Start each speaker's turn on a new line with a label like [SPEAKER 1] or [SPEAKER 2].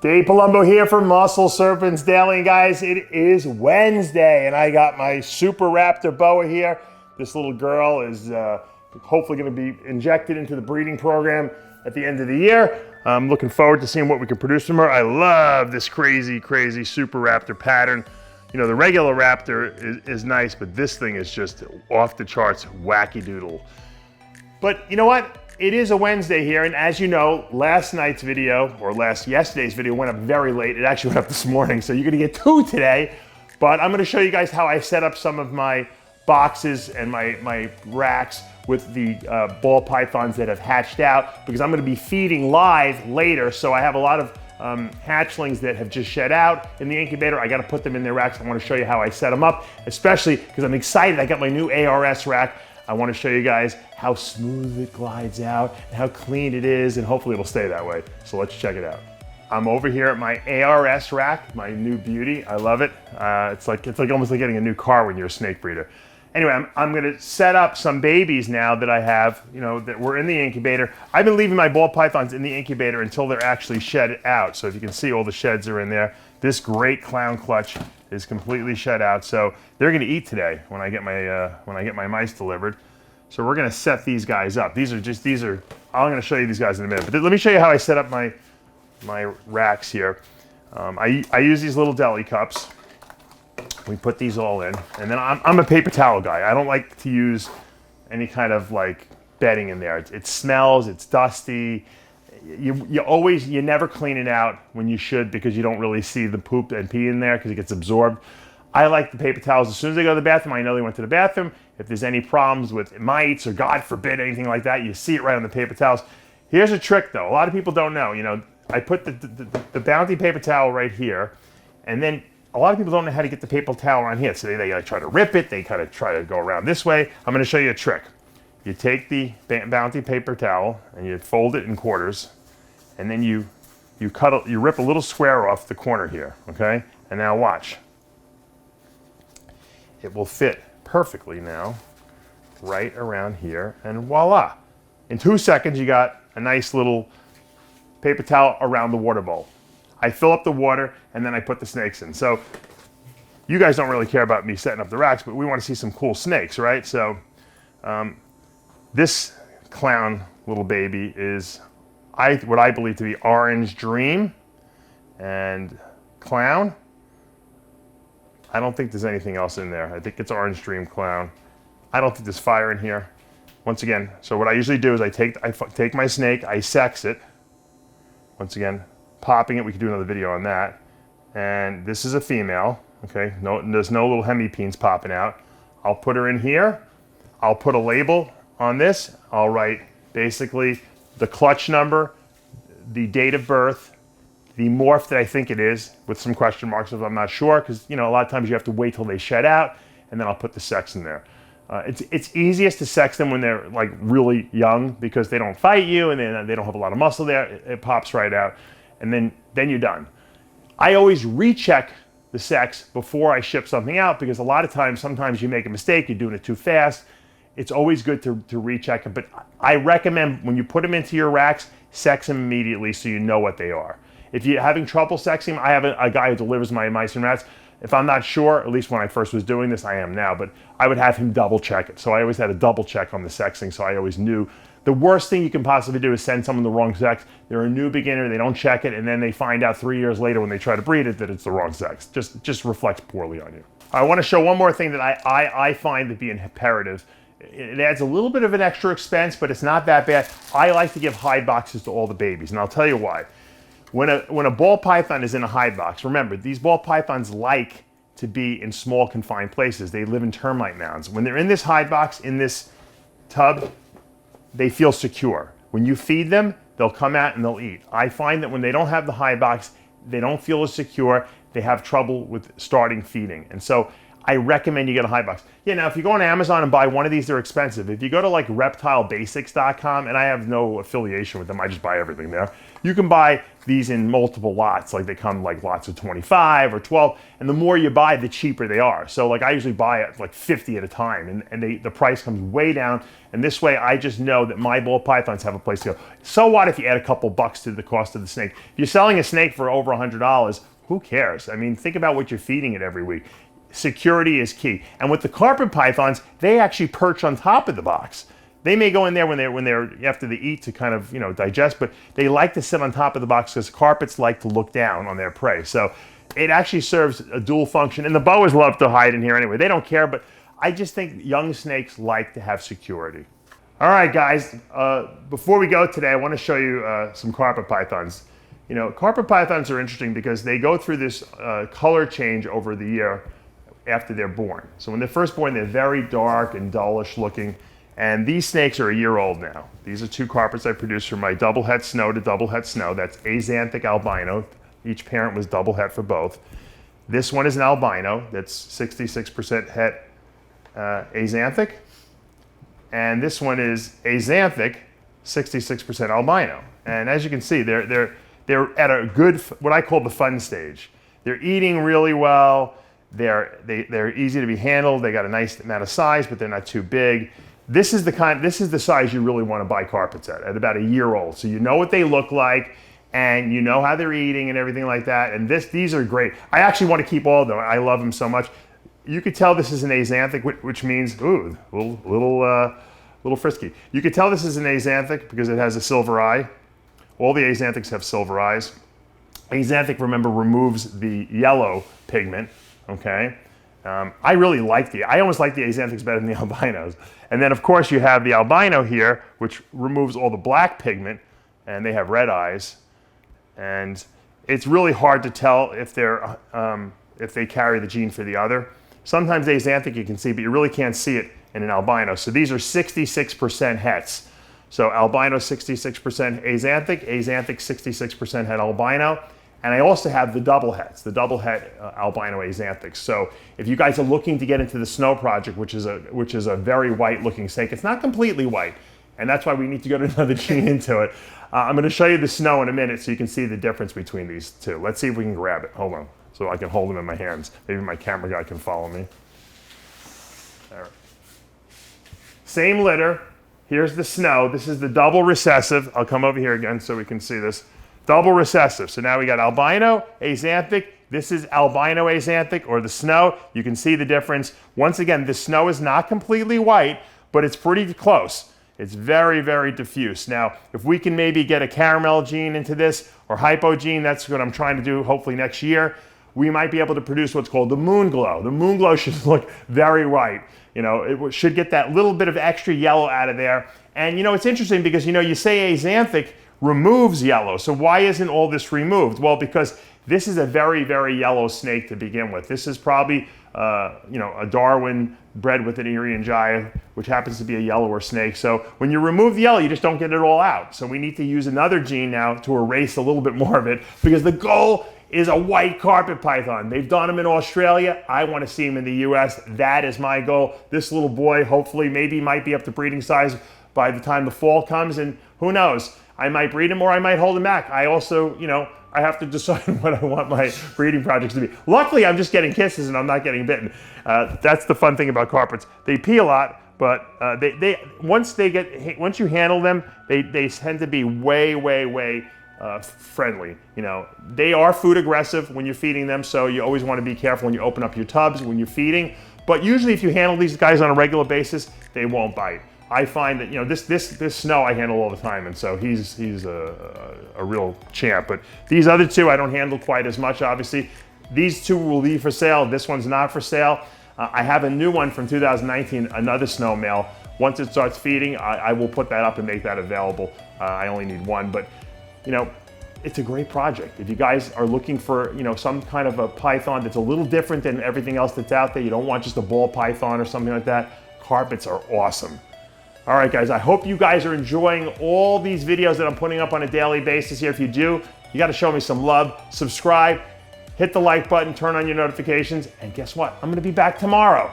[SPEAKER 1] Dave Palumbo here for Muscle Serpents Daily. And guys, it is Wednesday and I got my Super Raptor boa here. This little girl is hopefully going to be injected into the breeding program at the end of the year. I'm looking forward to seeing what we can produce from her. I love this crazy Super Raptor pattern. You know, the regular Raptor is nice, but this thing is just off the charts, wacky doodle. But you know what? It is a Wednesday here, and as you know, last night's video, or yesterday's video went up very late. It actually went up this morning, so you're gonna get two today. But I'm gonna show you guys how I set up some of my boxes and my racks with the ball pythons that have hatched out, because I'm gonna be feeding live later, so I have a lot of hatchlings that have just shed out in the incubator. I gotta put them in their racks. I wanna show you how I set them up, especially because I'm excited. I got my new ARS rack. I want to show you guys how smooth it glides out and how clean it is, and hopefully it'll stay that way. So let's check it out. I'm over here at my ARS rack, my new beauty. I love it. It's like almost like getting a new car when you're a snake breeder. Anyway, I'm going to set up some babies now that I have, you know, that were in the incubator. I've been leaving my ball pythons in the incubator until they're actually shed out. So if you can see, all the sheds are in there. This great clown clutch is completely shed out, so they're going to eat today when I get my mice delivered. So we're going to set these guys up. I'm going to show you these guys in a minute, but let me show you how I set up my racks here. I use these little deli cups. We put these all in, and then I'm a paper towel guy. I don't like to use any kind of like bedding in there. It smells, it's dusty. You never clean it out when you should, because you don't really see the poop and pee in there because it gets absorbed. I like the paper towels. As soon as they go to the bathroom, I know they went to the bathroom. If there's any problems with mites or God forbid anything like that, you see it right on the paper towels. Here's a trick though. A lot of people don't know. You know, I put the Bounty paper towel right here, and then a lot of people don't know how to get the paper towel on here. So they like try to rip it. They kind of try to go around this way. I'm going to show you a trick. You take the Bounty paper towel and you fold it in quarters, and then you rip a little square off the corner here, okay? And now watch. It will fit perfectly now, right around here, and voila. In 2 seconds, you got a nice little paper towel around the water bowl. I fill up the water, and then I put the snakes in. So you guys don't really care about me setting up the racks, but we want to see some cool snakes, right? So this clown little baby is what I believe to be Orange Dream and Clown. I don't think there's anything else in there. I think it's Orange Dream, Clown. I don't think there's fire in here. Once again, so what I usually do is I take my snake, I sex it. Once again, popping it. We could do another video on that. And this is a female. Okay, there's no little hemipenes popping out. I'll put her in here. I'll put a label on this. I'll write basically the clutch number, the date of birth, the morph that I think it is, with some question marks if I'm not sure, because you know a lot of times you have to wait till they shed out, and then I'll put the sex in there. It's easiest to sex them when they're like really young, because they don't fight you and they don't have a lot of muscle there. It pops right out, and then you're done. I always recheck the sex before I ship something out, because a lot of times, sometimes you make a mistake, you're doing it too fast. It's always good to recheck it, but I recommend when you put them into your racks, sex them immediately so you know what they are. If you're having trouble sexing them, I have a guy who delivers my mice and rats. If I'm not sure, at least when I first was doing this, I am now, but I would have him double check it. So I always had a double check on the sexing, so I always knew. The worst thing you can possibly do is send someone the wrong sex. They're a new beginner, they don't check it, and then they find out 3 years later when they try to breed it that it's the wrong sex. Just reflects poorly on you. I want to show one more thing that I find to be imperative. It adds a little bit of an extra expense, but it's not that bad. I like to give hide boxes to all the babies, and I'll tell you why. When a ball python is in a hide box, remember, these ball pythons like to be in small confined places. They live in termite mounds. When they're in this hide box, in this tub, they feel secure. When you feed them, they'll come out and they'll eat. I find that when they don't have the hide box, they don't feel as secure. They have trouble with starting feeding. And so I recommend you get a high box. Yeah, now if you go on Amazon and buy one of these, they're expensive. If you go to like reptilebasics.com, and I have no affiliation with them, I just buy everything there. You can buy these in multiple lots, like they come like lots of 25 or 12, and the more you buy, the cheaper they are. So like I usually buy it like 50 at a time, and the price comes way down, and this way I just know that my ball pythons have a place to go. So what if you add a couple bucks to the cost of the snake? If you're selling a snake for over $100, who cares? I mean, think about what you're feeding it every week. Security is key. And with the carpet pythons, they actually perch on top of the box. They may go in there when they're after they eat to kind of, digest, but they like to sit on top of the box because carpets like to look down on their prey. So it actually serves a dual function. And the boas love to hide in here anyway. They don't care, but I just think young snakes like to have security. All right, guys, before we go today, I want to show you some carpet pythons. Carpet pythons are interesting because they go through this color change over the year after they're born. So when they're first born, they're very dark and dullish looking. And these snakes are a year old now. These are two carpets I produced from my double het snow to double het snow. That's axanthic albino. Each parent was double het for both. This one is an albino. That's 66% het axanthic. And this one is axanthic, 66% albino. And as you can see, they're at a good, what I call the fun stage. They're eating really well. They're easy to be handled. They got a nice amount of size, but they're not too big. This is the size you really want to buy carpets at about a year old. So you know what they look like, and you know how they're eating and everything like that. And these are great. I actually want to keep all of them. I love them so much. You could tell this is an axanthic, which means ooh, little frisky. You could tell this is an axanthic because it has a silver eye. All the axanthics have silver eyes. Axanthic, remember, removes the yellow pigment. Okay, I really I almost like the axanthics better than the albinos. And then of course you have the albino here, which removes all the black pigment, and they have red eyes. And it's really hard to tell if they carry the gene for the other. Sometimes axanthic you can see, but you really can't see it in an albino. So these are 66% hets. So albino 66% axanthic, axanthic 66% het albino. And I also have the double hets, the double het albino axanthics. So if you guys are looking to get into the snow project, which is a very white looking snake, it's not completely white, and that's why we need to go to another gene into it. I'm going to show you the snow in a minute so you can see the difference between these two. Let's see if we can grab it. Hold on, so I can hold them in my hands. Maybe my camera guy can follow me. All right. Same litter. Here's the snow. This is the double recessive. I'll come over here again so we can see this. Double recessive. So now we got albino, axanthic. This is albino axanthic, or the snow. You can see the difference. Once again, the snow is not completely white, but it's pretty close. It's very, very diffuse. Now, if we can maybe get a caramel gene into this, or hypo gene, that's what I'm trying to do hopefully next year, we might be able to produce what's called the moon glow. The moon glow should look very white. It should get that little bit of extra yellow out of there. And it's interesting because you say axanthic removes yellow. So why isn't all this removed? Well, because this is a very, very yellow snake to begin with. This is probably, a Darwin bred with an Irian Jaya, which happens to be a yellower snake. So when you remove the yellow, you just don't get it all out. So we need to use another gene now to erase a little bit more of it, because the goal is a white carpet python. They've done them in Australia. I want to see them in the US. That is my goal. This little boy, hopefully, maybe might be up to breeding size by the time the fall comes, and who knows? I might breed him or I might hold him back. I also, I have to decide what I want my breeding projects to be. Luckily, I'm just getting kisses and I'm not getting bitten. That's the fun thing about carpets. They pee a lot, but once you handle them, they tend to be way, way, way friendly. They are food aggressive when you're feeding them, so you always want to be careful when you open up your tubs when you're feeding. But usually, if you handle these guys on a regular basis, they won't bite. I find that this snow I handle all the time, and so he's a real champ. But these other two I don't handle quite as much. Obviously, these two will be for sale. This one's not for sale. I have a new one from 2019, another snow male. Once it starts feeding, I will put that up and make that available. I only need one, but it's a great project. If you guys are looking for some kind of a python that's a little different than everything else that's out there, you don't want just a ball python or something like that, carpets are awesome. All right, guys, I hope you guys are enjoying all these videos that I'm putting up on a daily basis here. If you do, you got to show me some love. Subscribe, hit the like button, turn on your notifications, and guess what? I'm gonna be back tomorrow.